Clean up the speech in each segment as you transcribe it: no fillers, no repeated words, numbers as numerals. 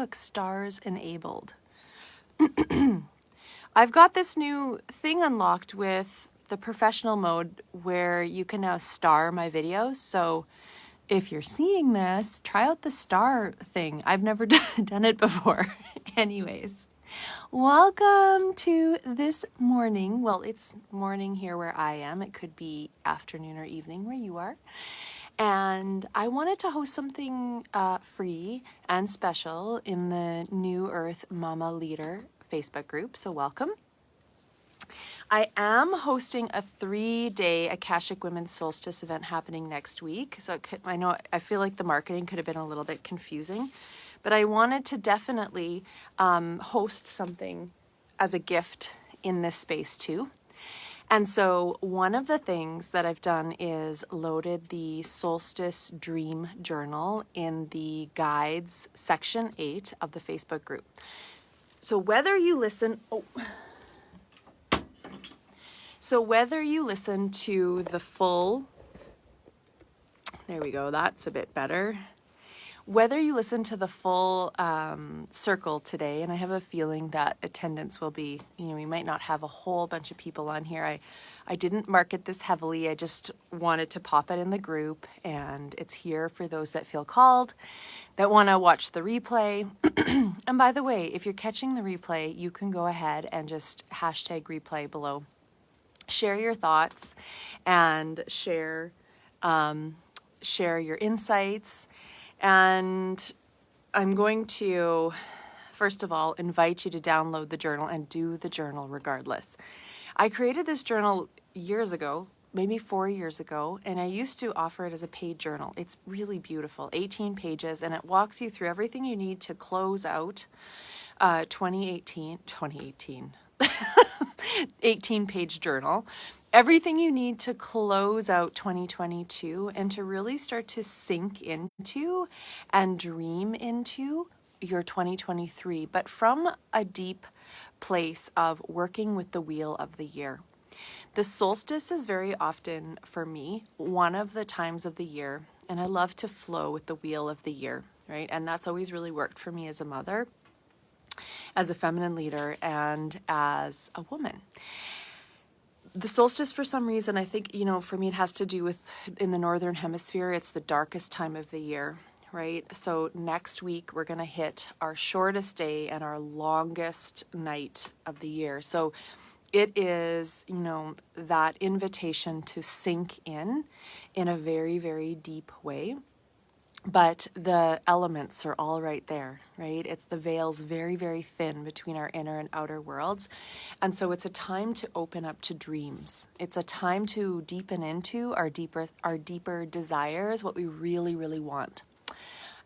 Facebook stars enabled. I've got this new thing unlocked with the professional mode where you can now star my videos. So if you're seeing this, try out the star thing. I've never done it before. Anyways, welcome to this morning. Well, it's morning here where I am. It could be afternoon or evening where you are. And I wanted to host something free and special in the New Earth Mama Leader Facebook group. So welcome. I am hosting a 3-day Akashic Women's Solstice event happening next week. So I feel like the marketing could have been a little bit confusing, but I wanted to definitely host something as a gift in this space too. And so one of the things that I've done is loaded the Solstice Dream Journal in the guides section 8 of the Facebook group. So whether you listen to the full, there we go, that's a bit better. Whether you listen to the full circle today, and I have a feeling that attendance will be, we might not have a whole bunch of people on here. I didn't market this heavily. I just wanted to pop it in the group, and it's here for those that feel called, that want to watch the replay. And by the way, if you're catching the replay, you can go ahead and just hashtag replay below. Share your thoughts and share your insights. And I'm going to, first of all, invite you to download the journal and do the journal regardless. I created this journal years ago, maybe 4 years ago, and I used to offer it as a paid journal. It's really beautiful, 18 pages, and it walks you through everything you need to close out 18-page journal. Everything you need to close out 2022 and to really start to sink into and dream into your 2023, but from a deep place of working with the wheel of the year. The solstice is very often, for me, one of the times of the year, and I love to flow with the wheel of the year, right? And that's always really worked for me as a mother, as a feminine leader, and as a woman. The solstice, for some reason, I think, for me, it has to do with, in the Northern Hemisphere, it's the darkest time of the year, right? So next week, we're going to hit our shortest day and our longest night of the year. So it is, that invitation to sink in a very, very deep way. But the elements are all right there, right? It's the veil's very, very thin between our inner and outer worlds. And so it's a time to open up to dreams. It's a time to deepen into our deeper desires, what we really, really want.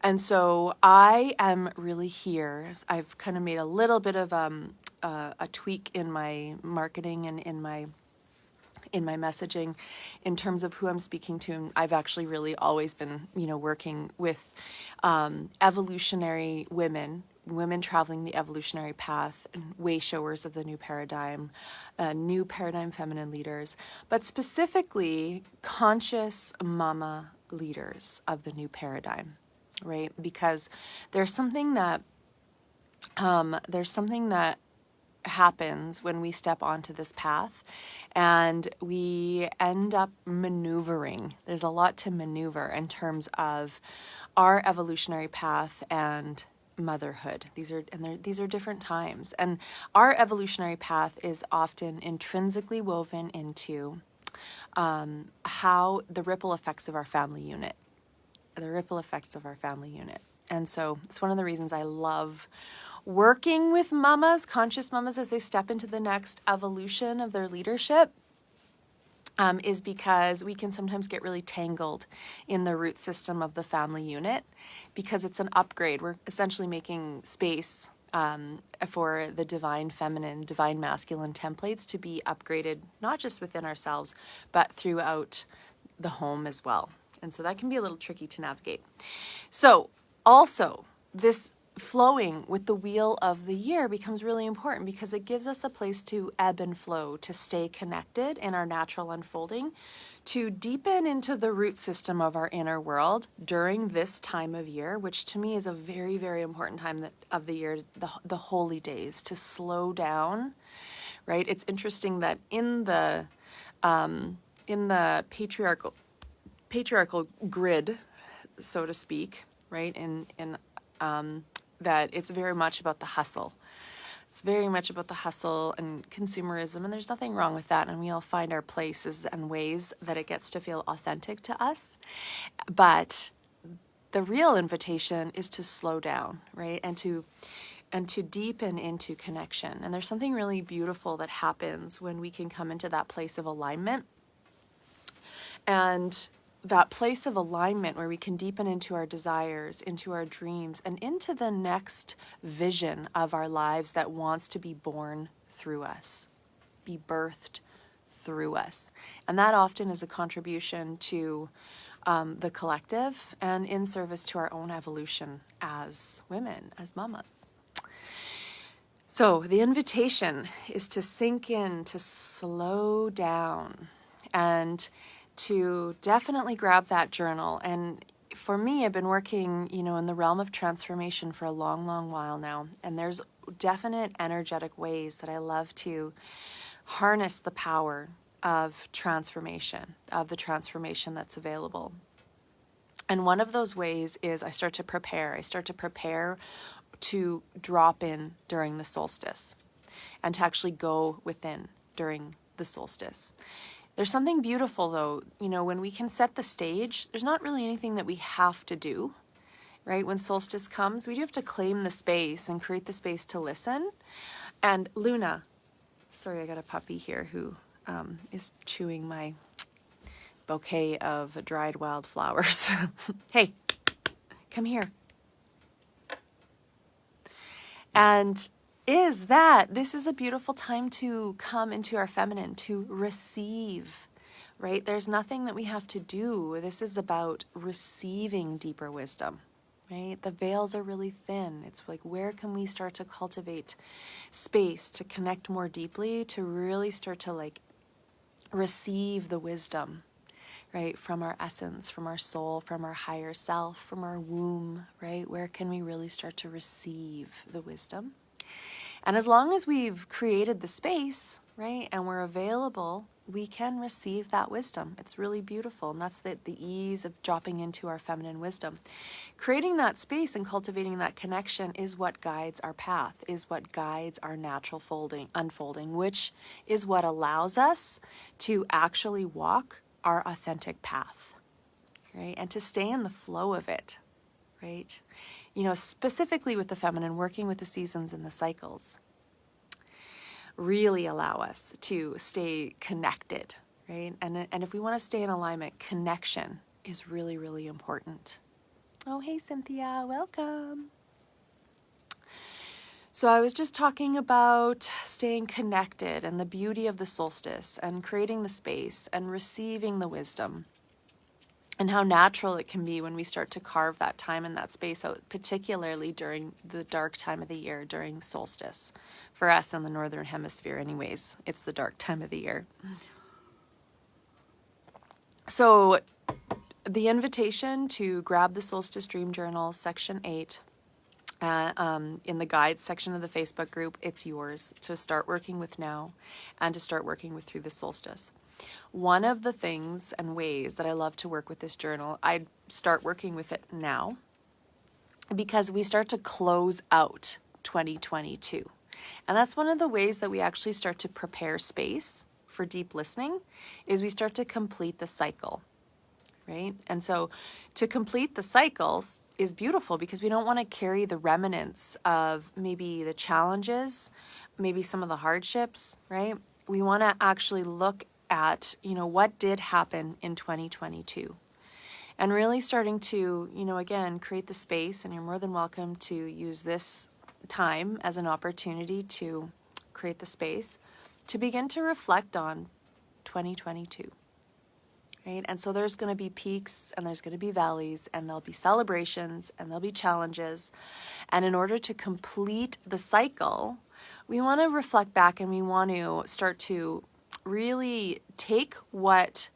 And so I am really here. I've kind of made a little bit of a tweak in my marketing and in my messaging in terms of who I'm speaking to. And I've actually really always been, working with evolutionary women traveling the evolutionary path, way showers of the new paradigm feminine leaders, but specifically conscious mama leaders of the new paradigm, right? Because there's something that happens when we step onto this path and we end up maneuvering. There's a lot to maneuver in terms of our evolutionary path and motherhood. These are different times, and our evolutionary path is often intrinsically woven into how the ripple effects of our family unit. And so it's one of the reasons I love working with mamas, conscious mamas, as they step into the next evolution of their leadership, is because we can sometimes get really tangled in the root system of the family unit because it's an upgrade. We're essentially making space for the divine feminine, divine masculine templates to be upgraded, not just within ourselves, but throughout the home as well. And so that can be a little tricky to navigate. So also, this flowing with the wheel of the year becomes really important because it gives us a place to ebb and flow, to stay connected in our natural unfolding, to deepen into the root system of our inner world during this time of year, which to me is a very, very important time of the year, the holy days, to slow down, right? It's interesting that in the patriarchal grid, so to speak, right, that it's very much about the hustle. It's very much about the hustle and consumerism, and there's nothing wrong with that, and we all find our places and ways that it gets to feel authentic to us. But the real invitation is to slow down, right, and to deepen into connection. And there's something really beautiful that happens when we can come into that place of alignment. And that place of alignment where we can deepen into our desires, into our dreams, and into the next vision of our lives that wants to be born through us, be birthed through us. And that often is a contribution to the collective and in service to our own evolution as women, as mamas. So the invitation is to sink in, to slow down, and to definitely grab that journal. And for me, I've been working, in the realm of transformation for a long, long while now. And there's definite energetic ways that I love to harness the power of transformation, of the transformation that's available. And one of those ways is I start to prepare to drop in during the solstice and to actually go within during the solstice. There's something beautiful, though, when we can set the stage, there's not really anything that we have to do, right? When solstice comes, we do have to claim the space and create the space to listen. And Luna, sorry, I got a puppy here who is chewing my bouquet of dried wildflowers. Hey, come here. And this is a beautiful time to come into our feminine, to receive, right? There's nothing that we have to do. This is about receiving deeper wisdom, right? The veils are really thin. It's like, where can we start to cultivate space to connect more deeply, to really start to receive the wisdom, right? From our essence, from our soul, from our higher self, from our womb, right? Where can we really start to receive the wisdom? And as long as we've created the space, right, and we're available, we can receive that wisdom. It's really beautiful. And that's the ease of dropping into our feminine wisdom. Creating that space and cultivating that connection is what guides our path, is what guides our natural unfolding, which is what allows us to actually walk our authentic path, right? And to stay in the flow of it, right? Specifically with the feminine, working with the seasons and the cycles, really allow us to stay connected, right? And if we want to stay in alignment, connection is really, really important. Oh, hey, Cynthia, welcome. So I was just talking about staying connected and the beauty of the solstice and creating the space and receiving the wisdom, and how natural it can be when we start to carve that time and that space out, particularly during the dark time of the year, during solstice. For us in the Northern Hemisphere anyways, it's the dark time of the year. So the invitation to grab the Solstice Dream Journal, Section 8, in the guides section of the Facebook group, it's yours to start working with now and to start working with through the solstice. One of the things and ways that I love to work with this journal, I'd start working with it now because we start to close out 2022. And that's one of the ways that we actually start to prepare space for deep listening, is we start to complete the cycle, right? And so to complete the cycles is beautiful because we don't want to carry the remnants of maybe the challenges, maybe some of the hardships, right? We want to actually look at, what did happen in 2022 and really starting to, again, create the space. And you're more than welcome to use this time as an opportunity to create the space to begin to reflect on 2022, right? And so there's going to be peaks and there's going to be valleys and there'll be celebrations and there'll be challenges. And in order to complete the cycle, we want to reflect back and we want to start to really take what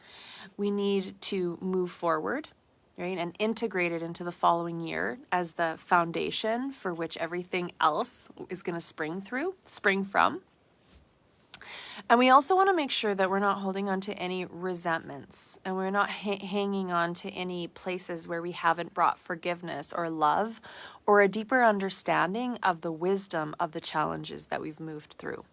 we need to move forward, right? And integrate it into the following year as the foundation for which everything else is going to spring from. And we also want to make sure that we're not holding on to any resentments and we're not hanging on to any places where we haven't brought forgiveness or love or a deeper understanding of the wisdom of the challenges that we've moved through,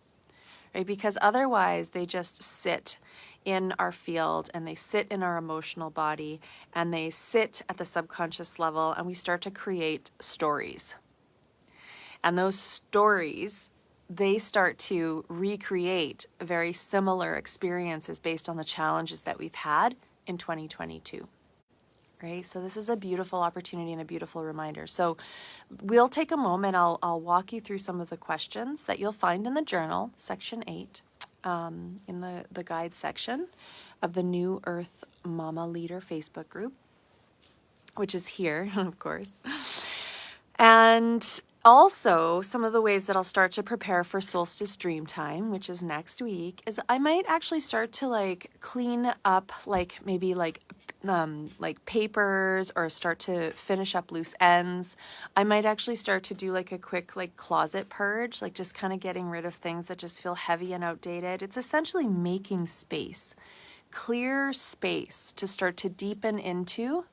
right? Because otherwise they just sit in our field and they sit in our emotional body and they sit at the subconscious level and we start to create stories. And those stories, they start to recreate very similar experiences based on the challenges that we've had in 2022, right? So this is a beautiful opportunity and a beautiful reminder. So we'll take a moment. I'll walk you through some of the questions that you'll find in the journal, section 8, in the guide section of the New Earth Mama Leader Facebook group, which is here, of course. And also, some of the ways that I'll start to prepare for Solstice Dream Time, which is next week, is I might actually start to clean up maybe papers or start to finish up loose ends. I might actually start to do a quick closet purge, just kind of getting rid of things that just feel heavy and outdated. It's essentially making space, clear space to start to deepen into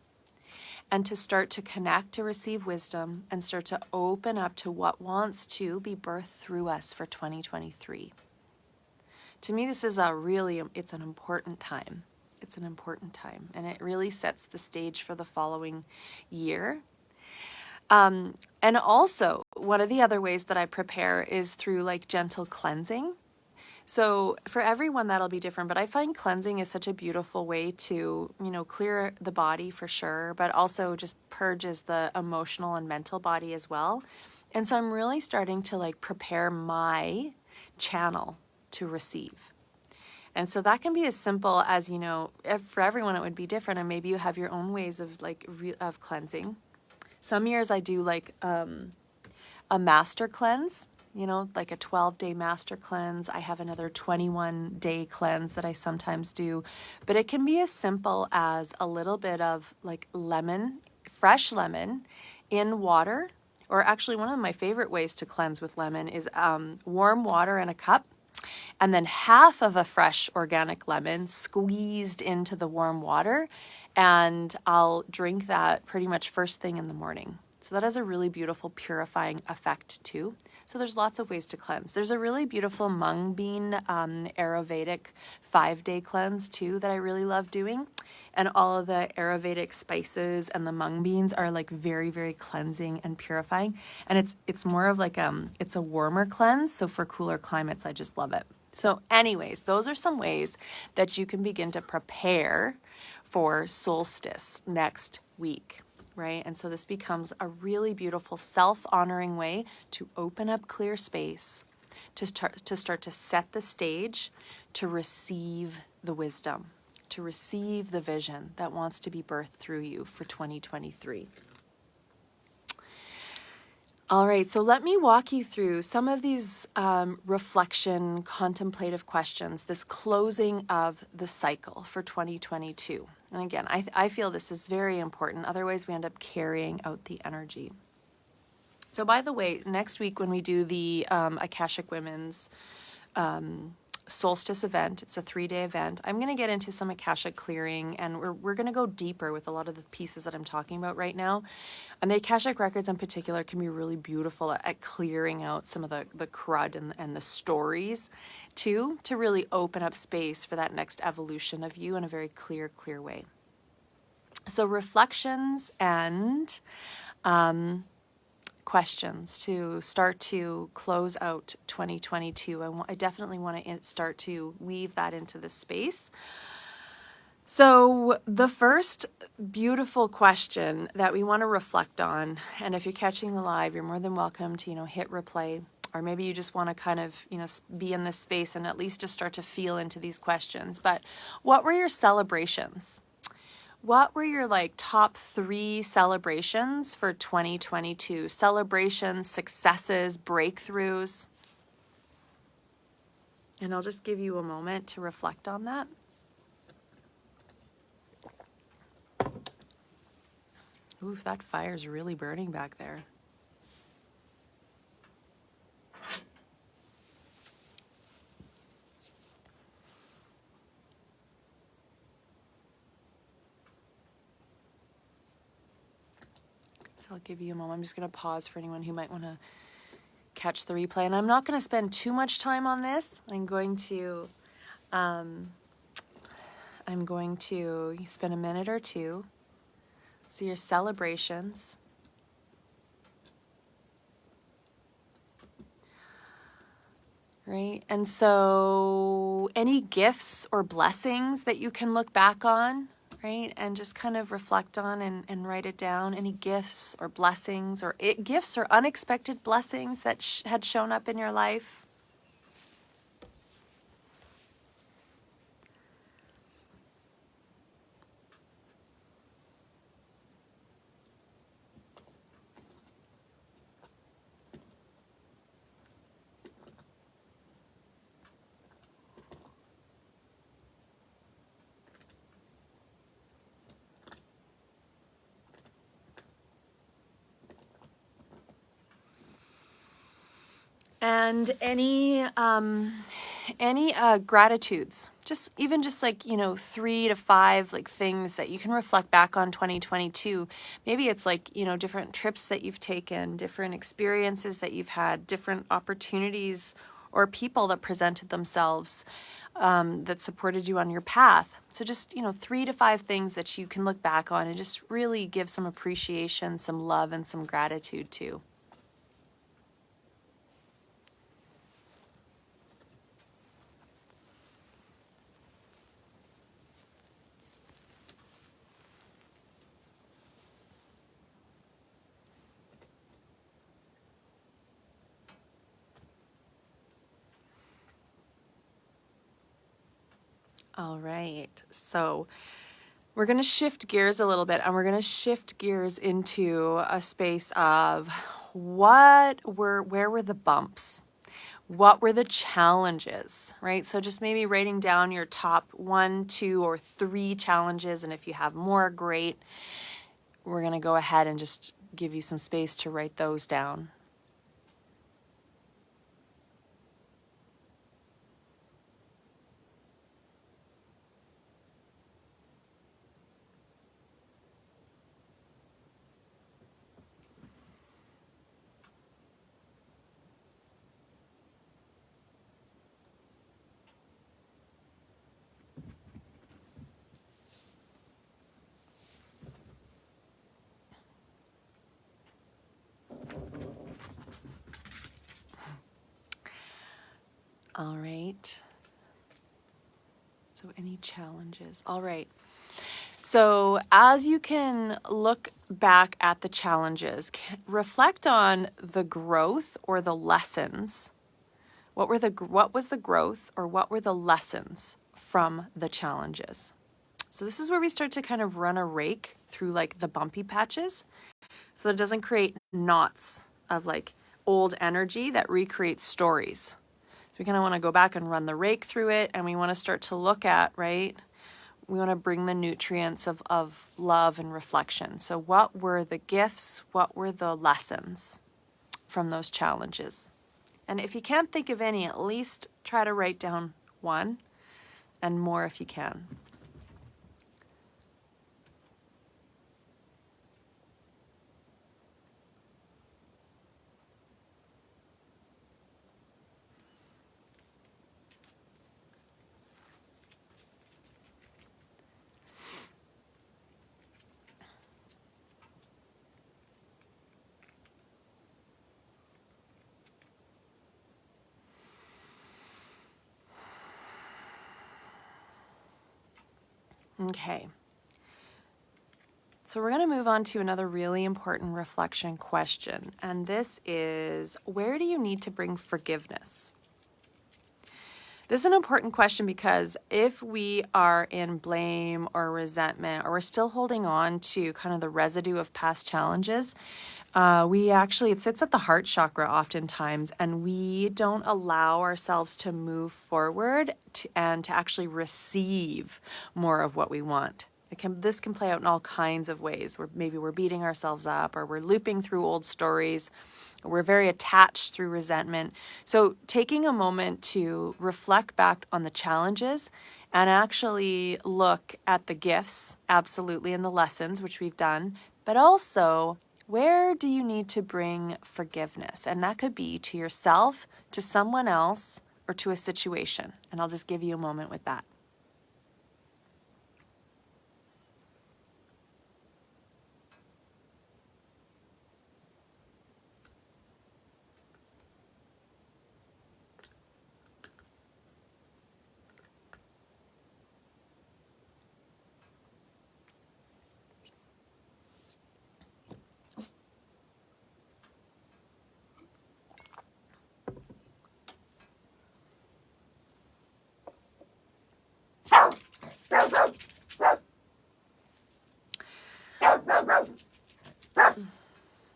and to start to connect to receive wisdom and start to open up to what wants to be birthed through us for 2023. To me, this is it's an important time. It's an important time, and it really sets the stage for the following year. And also, one of the other ways that I prepare is through gentle cleansing. So for everyone that'll be different, but I find cleansing is such a beautiful way to, clear the body for sure, but also just purges the emotional and mental body as well. And so I'm really starting to prepare my channel to receive. And so that can be as simple as, for everyone it would be different, and maybe you have your own ways of of cleansing. Some years I do a master cleanse. A 12-day master cleanse. I have another 21-day cleanse that I sometimes do. But it can be as simple as a little bit of lemon, fresh lemon in water. Or actually, one of my favorite ways to cleanse with lemon is warm water in a cup. And then half of a fresh organic lemon squeezed into the warm water. And I'll drink that pretty much first thing in the morning. So that has a really beautiful purifying effect too. So there's lots of ways to cleanse. There's a really beautiful mung bean Ayurvedic 5-day cleanse too that I really love doing. And all of the Ayurvedic spices and the mung beans are very, very cleansing and purifying. And it's more of it's a warmer cleanse. So for cooler climates, I just love it. So anyways, those are some ways that you can begin to prepare for solstice next week. Right? And so this becomes a really beautiful self-honoring way to open up clear space, to start to set the stage, to receive the wisdom, to receive the vision that wants to be birthed through you for 2023. All right, so let me walk you through some of these reflection, contemplative questions, this closing of the cycle for 2022. And again, I feel this is very important. Otherwise, we end up carrying out the energy. So by the way, next week when we do the Akashic Women's Solstice event, it's a 3-day event, I'm going to get into some Akashic clearing, and we're going to go deeper with a lot of the pieces that I'm talking about right now. And the Akashic records in particular can be really beautiful at clearing out some of the crud and the stories too, to really open up space for that next evolution of you in a very clear way. So reflections and questions to start to close out 2022. I definitely want to start to weave that into this space. So the first beautiful question that we want to reflect on, and if you're catching the live, you're more than welcome to, hit replay Or maybe you just want to kind of, be in this space and at least just start to feel into these questions. But what were your celebrations? What were your top 3 celebrations for 2022? Celebrations, successes, breakthroughs. And I'll just give you a moment to reflect on that. Oof, that fire's really burning back there. So I'll give you a moment. I'm just going to pause for anyone who might want to catch the replay. And I'm not going to spend too much time on this. I'm going to spend a minute or two. So your celebrations. Right? And so any gifts or blessings that you can look back on, right? And just kind of reflect on and write it down. Any gifts or blessings or gifts or unexpected blessings that had shown up in your life. And any gratitudes, just 3 to 5 things that you can reflect back on 2022. Maybe it's different trips that you've taken, different experiences that you've had, different opportunities or people that presented themselves that supported you on your path. So just 3 to 5 things that you can look back on and just really give some appreciation, some love, and some gratitude to. All right, so we're going to shift gears a little bit, and we're going to shift gears into a space of where were the bumps? What were the challenges, right? So just maybe writing down your top 1, 2, or 3 challenges, and if you have more, great. We're going to go ahead and just give you some space to write those down. All right. So any challenges? All right. So as you can look back at the challenges, reflect on the growth or the lessons. What was the growth or what were the lessons from the challenges? So this is where we start to kind of run a rake through the bumpy patches so that it doesn't create knots of old energy that recreates stories. So we kind of want to go back and run the rake through it, and we want to start to look at, right? We want to bring the nutrients of love and reflection. So what were the gifts? What were the lessons from those challenges? And if you can't think of any, at least try to write down 1 and more if you can. Okay. So we're going to move on to another really important reflection question. And this is, where do you need to bring forgiveness? This is an important question because if we are in blame or resentment, or we're still holding on to kind of the residue of past challenges, it sits at the heart chakra oftentimes, and we don't allow ourselves to move forward and to actually receive more of what we want. This can play out in all kinds of ways, where maybe we're beating ourselves up, or we're looping through old stories, or we're very attached through resentment. So taking a moment to reflect back on the challenges and actually look at the gifts, absolutely, and the lessons, which we've done, but also, where do you need to bring forgiveness? And that could be to yourself, to someone else, or to a situation. And I'll just give you a moment with that.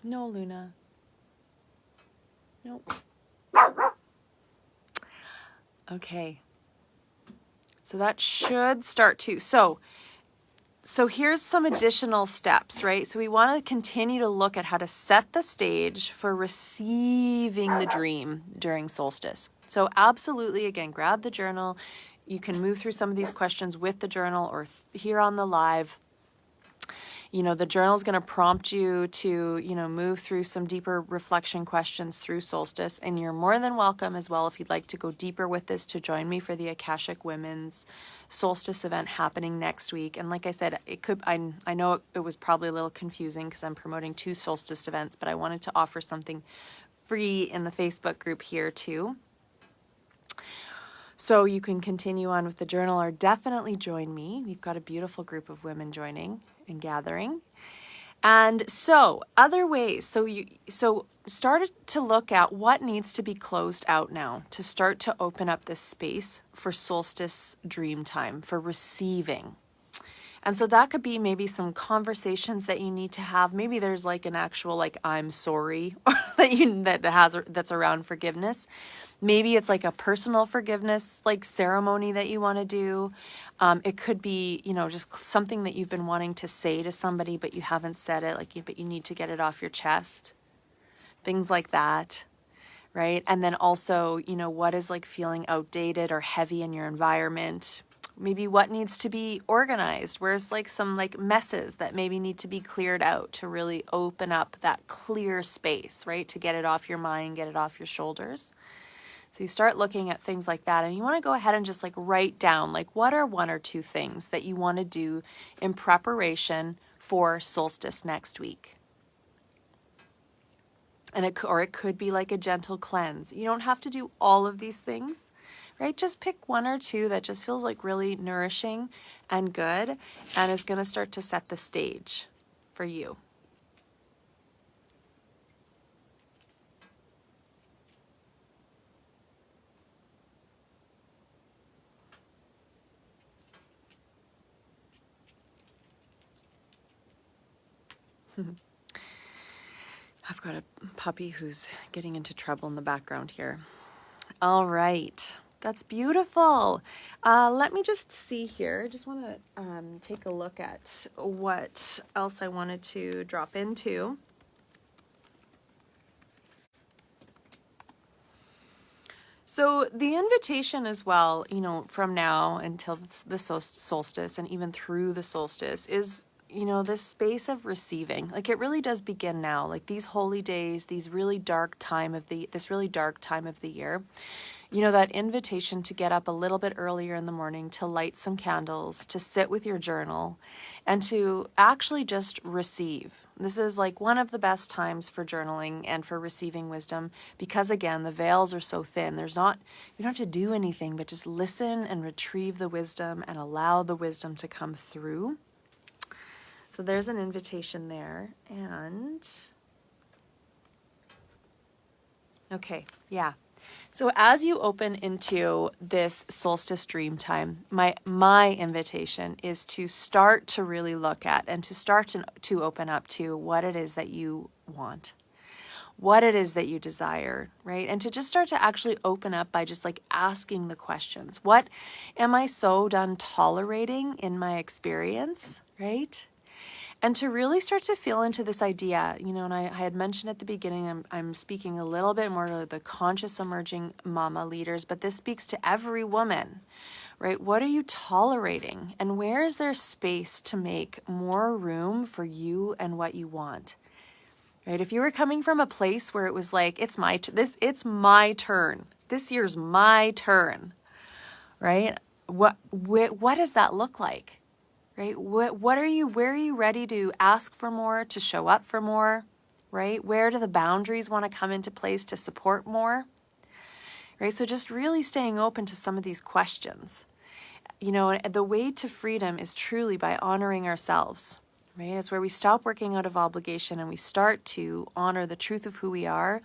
No, Luna. Nope. Okay. So that should start to. So here's some additional steps, right? So we want to continue to look at how to set the stage for receiving the dream during solstice. So absolutely, again, grab the journal. You can move through some of these questions with the journal or here on the live. The journal is going to prompt you to, move through some deeper reflection questions through solstice. And you're more than welcome as well, if you'd like to go deeper with this, to join me for the Akashic Women's Solstice event happening next week. And like I said, I know it was probably a little confusing because I'm promoting 2 solstice events, but I wanted to offer something free in the Facebook group here too. So you can continue on with the journal, or definitely join me. We've got a beautiful group of women joining and gathering. And so other ways, so started to look at what needs to be closed out now to start to open up this space for solstice dream time, for receiving. And so that could be maybe some conversations that you need to have. Maybe there's like an actual I'm sorry that's around forgiveness. Maybe it's like a personal forgiveness ceremony that you want to do. It could be, just something that you've been wanting to say to somebody, but you haven't said it, but you need to get it off your chest. Things like that, right? And then also, what is feeling outdated or heavy in your environment? Maybe what needs to be organized? Where's some messes that maybe need to be cleared out to really open up that clear space, right? To get it off your mind, get it off your shoulders. So you start looking at things like that, and you want to go ahead and just write down what are 1 or 2 things that you want to do in preparation for solstice next week. And it could be a gentle cleanse. You don't have to do all of these things, right? Just pick 1 or 2 that just feels really nourishing and good, and is going to start to set the stage for you. I've got a puppy who's getting into trouble in the background here. All right. That's beautiful. Let me just see here. I just want to take a look at what else I wanted to drop into. So the invitation as well, from now until the solstice and even through the solstice is, this space of receiving. It really does begin now. These holy days, this really dark time of the year. That invitation to get up a little bit earlier in the morning, to light some candles, to sit with your journal, and to actually just receive. This is one of the best times for journaling and for receiving wisdom, because again, the veils are so thin. You don't have to do anything but just listen and retrieve the wisdom and allow the wisdom to come through. So there's an invitation there. And okay, yeah. So as you open into this solstice dream time, my invitation is to start to really look at and to start to open up to what it is that you want, what it is that you desire, right? And to just start to actually open up by just like asking the questions. What am I so done tolerating in my experience, right? And to really start to feel into this idea, you know, and I had mentioned at the beginning, I'm speaking a little bit more to the conscious emerging mama leaders, but this speaks to every woman, right? What are you tolerating? And where is there space to make more room for you and what you want? Right? If you were coming from a place where it was like, it's my turn. This year's my turn, right? What does that look like? Right? Where are you ready to ask for more, to show up for more, right? Where do the boundaries want to come into place to support more, right? So just really staying open to some of these questions. You know, the way to freedom is truly by honoring ourselves, right? It's where we stop working out of obligation and we start to honor the truth of who we are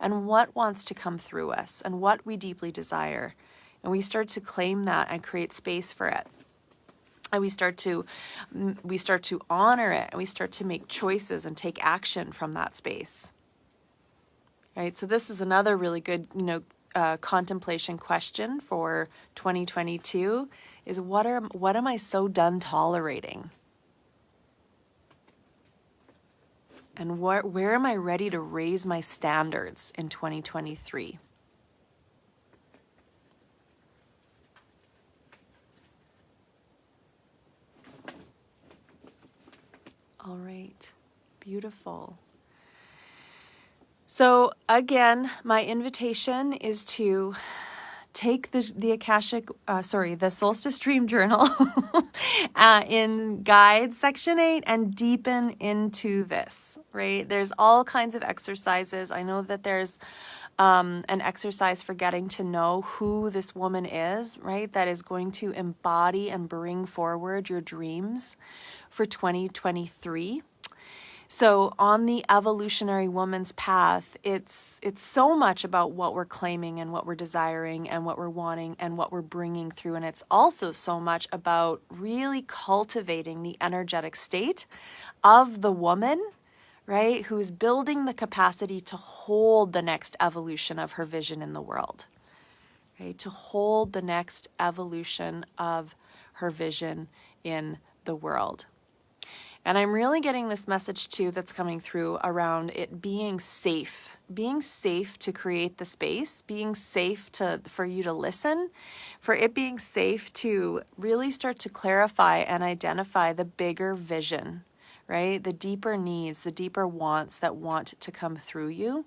and what wants to come through us and what we deeply desire. And we start to claim that and create space for it. And we start to honor it, and we start to make choices and take action from that space. Right? So this is another really good, contemplation question for 2022 is what am I so done tolerating? And where am I ready to raise my standards in 2023? All right, beautiful. So again, my invitation is to take the Akashic, the Solstice Dream Journal in Guide Section 8 and deepen into this, right? There's all kinds of exercises. I know that there's an exercise for getting to know who this woman is, right? That is going to embody and bring forward your dreams for 2023. So on the evolutionary woman's path, it's so much about what we're claiming and what we're desiring and what we're wanting and what we're bringing through. And it's also so much about really cultivating the energetic state of the woman, right, who's building the capacity to hold the next evolution of her vision in the world, right, to hold the next evolution of her vision in the world. And I'm really getting this message too that's coming through around it being safe to create the space, being safe for you to listen, for it being safe to really start to clarify and identify the bigger vision, right? The deeper needs, the deeper wants that want to come through you.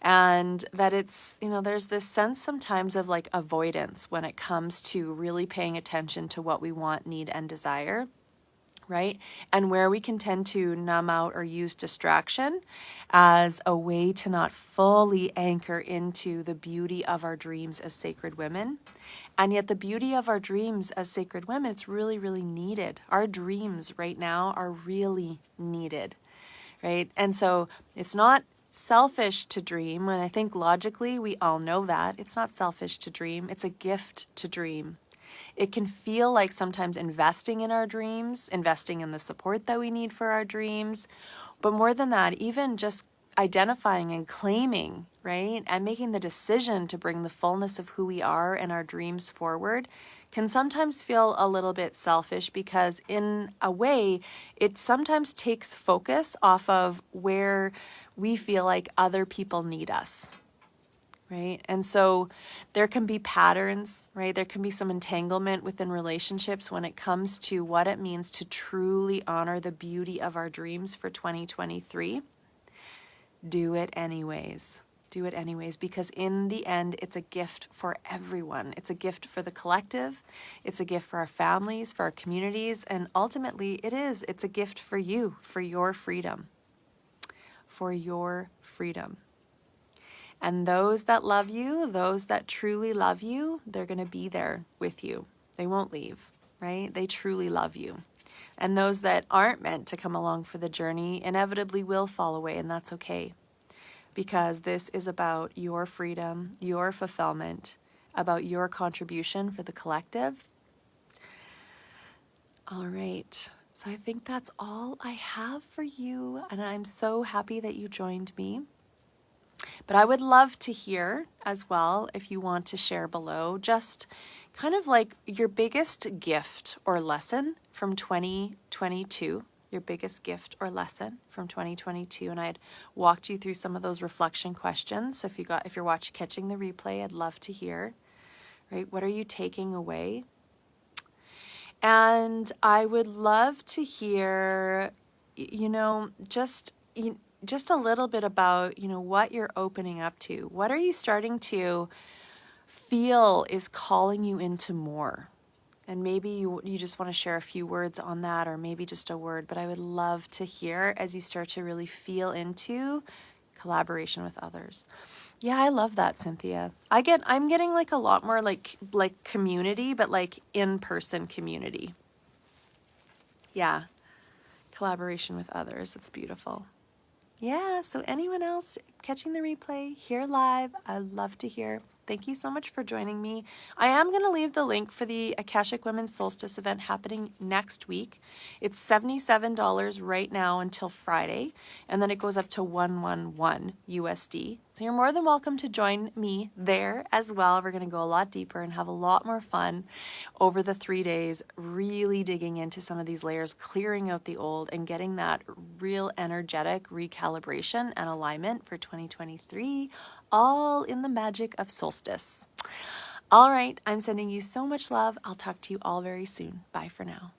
And that it's, there's this sense sometimes of like avoidance when it comes to really paying attention to what we want, need, and desire. Right? And where we can tend to numb out or use distraction as a way to not fully anchor into the beauty of our dreams as sacred women. And yet the beauty of our dreams as sacred women, it's really, really needed. Our dreams right now are really needed, right? And so it's not selfish to dream. And I think logically we all know that. It's not selfish to dream. It's a gift to dream. It can feel like sometimes investing in our dreams, investing in the support that we need for our dreams. But more than that, even just identifying and claiming, right, and making the decision to bring the fullness of who we are and our dreams forward can sometimes feel a little bit selfish because in a way, it sometimes takes focus off of where we feel like other people need us. Right? And so there can be patterns, right? There can be some entanglement within relationships when it comes to what it means to truly honor the beauty of our dreams for 2023. Do it anyways. Do it anyways, because in the end, it's a gift for everyone. It's a gift for the collective. It's a gift for our families, for our communities, and ultimately it's a gift for you, for your freedom. For your freedom. And those that love you, those that truly love you, they're going to be there with you. They won't leave, right? They truly love you. And those that aren't meant to come along for the journey inevitably will fall away, and that's okay. Because this is about your freedom, your fulfillment, about your contribution for the collective. All right. So I think that's all I have for you, and I'm so happy that you joined me. But I would love to hear as well, if you want to share below, just kind of like your biggest gift or lesson from 2022, your biggest gift or lesson from 2022. And I had walked you through some of those reflection questions. So if you're catching the replay, I'd love to hear, right? What are you taking away? And I would love to hear, just a little bit about, what you're opening up to. What are you starting to feel is calling you into more? And maybe you just want to share a few words on that, or maybe just a word, but I would love to hear as you start to really feel into collaboration with others. Yeah, I love that, Cynthia. I'm getting like a lot more like community, but like in-person community. Yeah, collaboration with others. It's beautiful. Yeah, so anyone else catching the replay here live, I'd love to hear. Thank you so much for joining me. I am going to leave the link for the Akashic Women's Solstice event happening next week. It's $77 right now until Friday, and then it goes up to $111 USD. So you're more than welcome to join me there as well. We're going to go a lot deeper and have a lot more fun over the 3 days, really digging into some of these layers, clearing out the old, and getting that real energetic recalibration and alignment for 2023, all in the magic of solstice. All right, I'm sending you so much love. I'll talk to you all very soon. Bye for now.